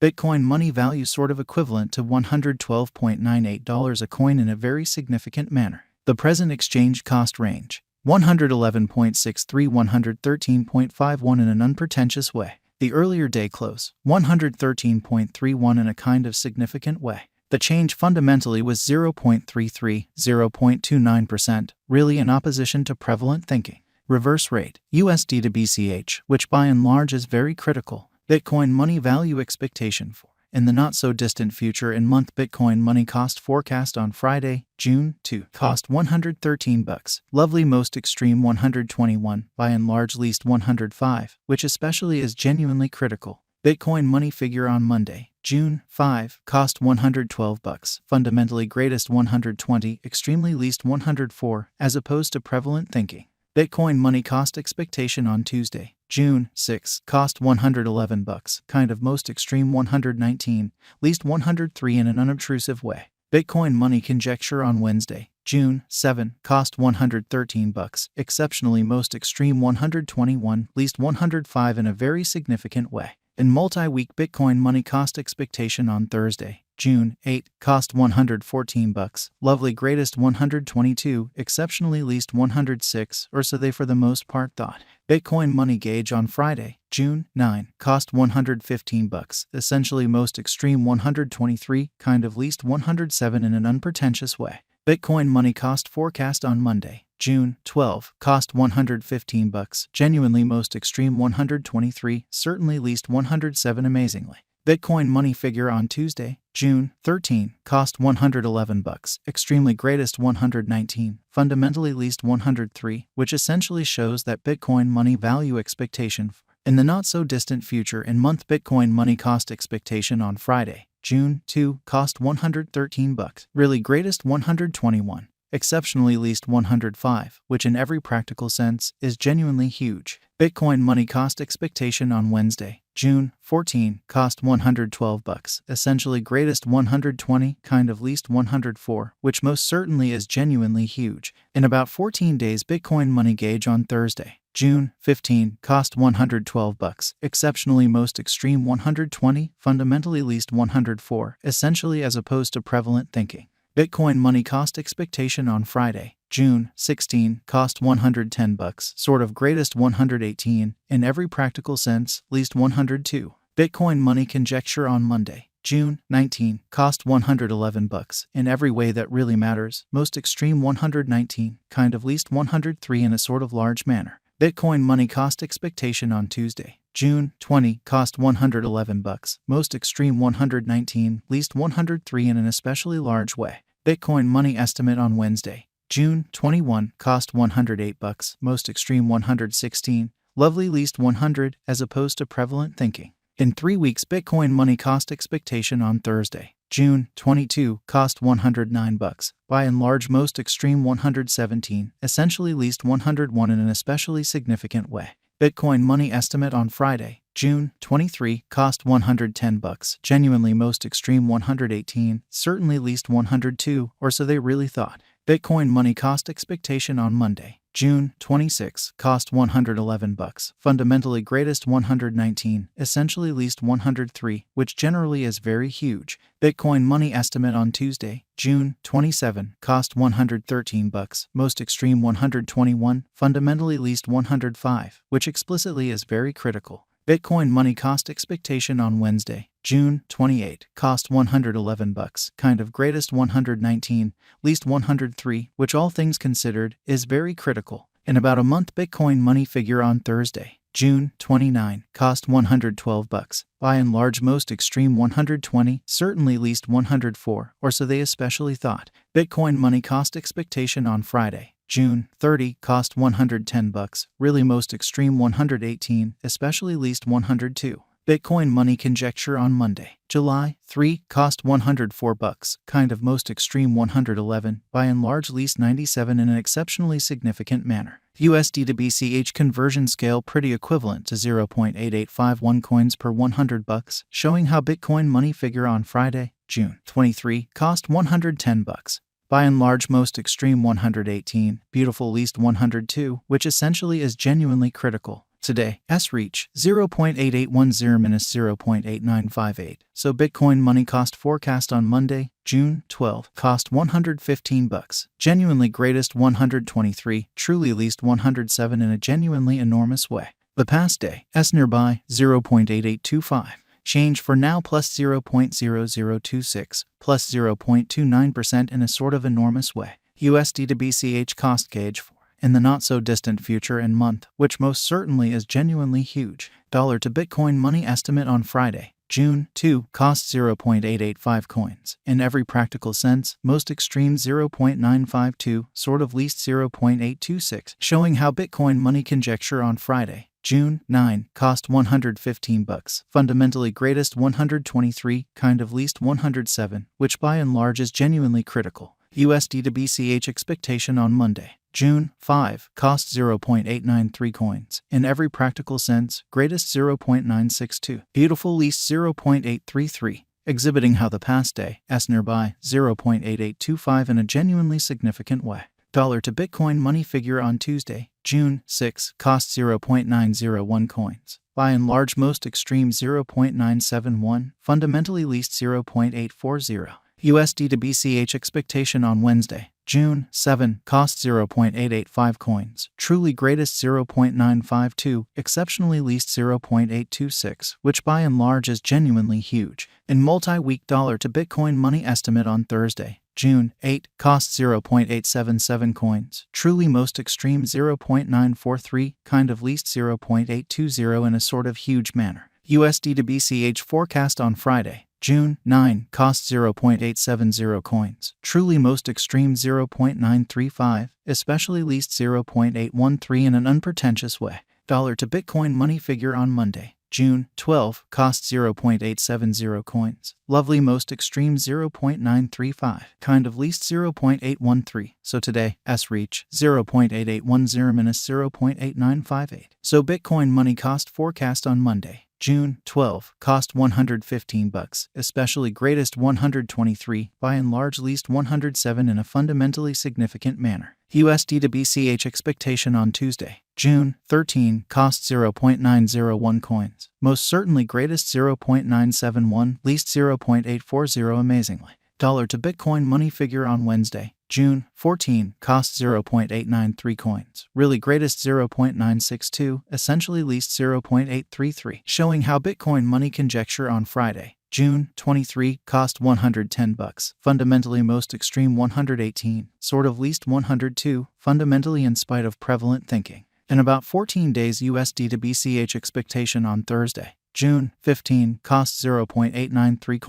Bitcoin money value sort of equivalent to $112.98 a coin in a very significant manner. The present exchange cost range, 111.63 113.51 in an unpretentious way. The earlier day close, 113.31 in a kind of significant way. The change fundamentally was 0.33, 0.29%, really in opposition to prevalent thinking. Reverse rate, USD to BCH, which by and large is very critical. Bitcoin money value expectation for, in the not-so-distant future in month Bitcoin money cost forecast on Friday, June 2, cost $113, lovely most extreme 121, by and large least 105, which especially is genuinely critical. Bitcoin money figure on Monday, June 5, cost $112, fundamentally greatest 120, extremely least 104, as opposed to prevalent thinking. Bitcoin money cost expectation on Tuesday, June 6, cost $111, kind of most extreme 119, least 103 in an unobtrusive way. Bitcoin money conjecture on Wednesday, June 7, cost $113, exceptionally most extreme 121, least 105 in a very significant way. In multi-week Bitcoin money cost expectation on Thursday, June 8, cost $114, lovely greatest 122, exceptionally least 106, or so they for the most part thought. Bitcoin money gauge on Friday, June 9, cost $115, essentially most extreme 123, kind of least 107 in an unpretentious way. Bitcoin money cost forecast on Monday, June 12, cost $115, genuinely most extreme 123, certainly least 107 amazingly. Bitcoin money figure on Tuesday, June 13, cost $111, extremely greatest 119, fundamentally least 103, which essentially shows that Bitcoin money value expectation in the not-so-distant future in month Bitcoin money cost expectation on Friday, June 2, cost $113, really greatest 121. Exceptionally least 105, which in every practical sense is genuinely huge. Bitcoin money cost expectation on Wednesday, June 14, cost $112, essentially greatest 120, kind of least 104, which most certainly is genuinely huge. In about 14 days Bitcoin money gauge on Thursday, June 15, cost $112, exceptionally most extreme 120, fundamentally least 104, essentially as opposed to prevalent thinking. Bitcoin money cost expectation on Friday, June 16, cost $110, sort of greatest 118, in every practical sense, least 102. Bitcoin money conjecture on Monday, June 19, cost $111, in every way that really matters, most extreme 119, kind of least 103 in a sort of large manner. Bitcoin money cost expectation on Tuesday, June 20, cost $111, most extreme 119, least 103 in an especially large way. Bitcoin money estimate on Wednesday, June 21, cost $108, most extreme 116, lovely least 100, as opposed to prevalent thinking. In 3 weeks Bitcoin money cost expectation on Thursday, June 22, cost $109, by and large most extreme 117, essentially least 101 in an especially significant way. Bitcoin money estimate on Friday, June 23, cost $110, genuinely most extreme 118, certainly least 102, or so they really thought. Bitcoin money cost expectation on Monday, June 26, cost $111, fundamentally greatest 119, essentially least 103, which generally is very huge. Bitcoin money estimate on Tuesday, June 27, cost $113, most extreme 121, fundamentally least 105, which explicitly is very critical. Bitcoin money cost expectation on Wednesday, June 28, cost $111, kind of greatest 119, least 103, which all things considered is very critical. In about a month Bitcoin money figure on Thursday, June 29, cost $112, by and large most extreme 120, certainly least 104, or so they especially thought. Bitcoin money cost expectation on Friday, June 30, cost $110, really most extreme 118, especially least 102. Bitcoin money conjecture on Monday, July 3, cost $104, kind of most extreme 111, by and large least 97 in an exceptionally significant manner. USD to BCH conversion scale pretty equivalent to 0.8851 coins per $100, showing how Bitcoin money figure on Friday, June 23, cost $110. By and large most extreme 118, beautiful least 102, which essentially is genuinely critical. Today, S reach 0.8810-0.8958. So Bitcoin money cost forecast on Monday, June 12, cost $115. Genuinely greatest 123, truly least 107 in a genuinely enormous way. The past day, S nearby 0.8825. Change for now plus 0.0026, plus 0.29% in a sort of enormous way. USD to BCH cost gauge for in the not-so-distant future and month, which most certainly is genuinely huge. Dollar to Bitcoin money estimate on Friday, June 2, cost 0.885 coins. In every practical sense, most extreme 0.952, sort of least 0.826, showing how Bitcoin money conjecture on Friday, June 9, cost $115. Fundamentally greatest 123, kind of least 107, which by and large is genuinely critical. USD to BCH expectation on Monday, June 5, cost 0.893 coins. In every practical sense, greatest 0.962, beautiful least 0.833, exhibiting how the past day, S nearby, 0.8825 in a genuinely significant way. Dollar to Bitcoin money figure on Tuesday, June 6, cost 0.901 coins. By and large most extreme 0.971, fundamentally least 0.840. USD to BCH expectation on Wednesday, June 7, cost 0.885 coins. Truly greatest 0.952, exceptionally least 0.826, which by and large is genuinely huge. In multi-week dollar to Bitcoin money estimate on Thursday, June 8, cost 0.877 coins. Truly most extreme 0.943, kind of least 0.820 in a sort of huge manner. USD to BCH forecast on Friday, June 9, cost 0.870 coins. Truly most extreme 0.935, especially least 0.813 in an unpretentious way. Dollar to Bitcoin money figure on Monday, June 12, cost 0.870 coins. Lovely most extreme 0.935, kind of least 0.813. So today, S reach 0.8810 minus 0.8958. So Bitcoin money cost forecast on Monday, June 12, cost $115, especially greatest 123, by and large least 107 in a fundamentally significant manner. USD to BCH expectation on Tuesday, June 13, cost 0.901 coins. Most certainly greatest 0.971, least 0.840 amazingly. Dollar to Bitcoin money figure on Wednesday, June 14, cost 0.893 coins. Really greatest 0.962, essentially least 0.833, showing how Bitcoin money conjecture on Friday, June 23, cost $110. Fundamentally most extreme 118, sort of least 102, fundamentally in spite of prevalent thinking. In about 14 days USD to BCH expectation on Thursday, June 15, cost 0.893 coins.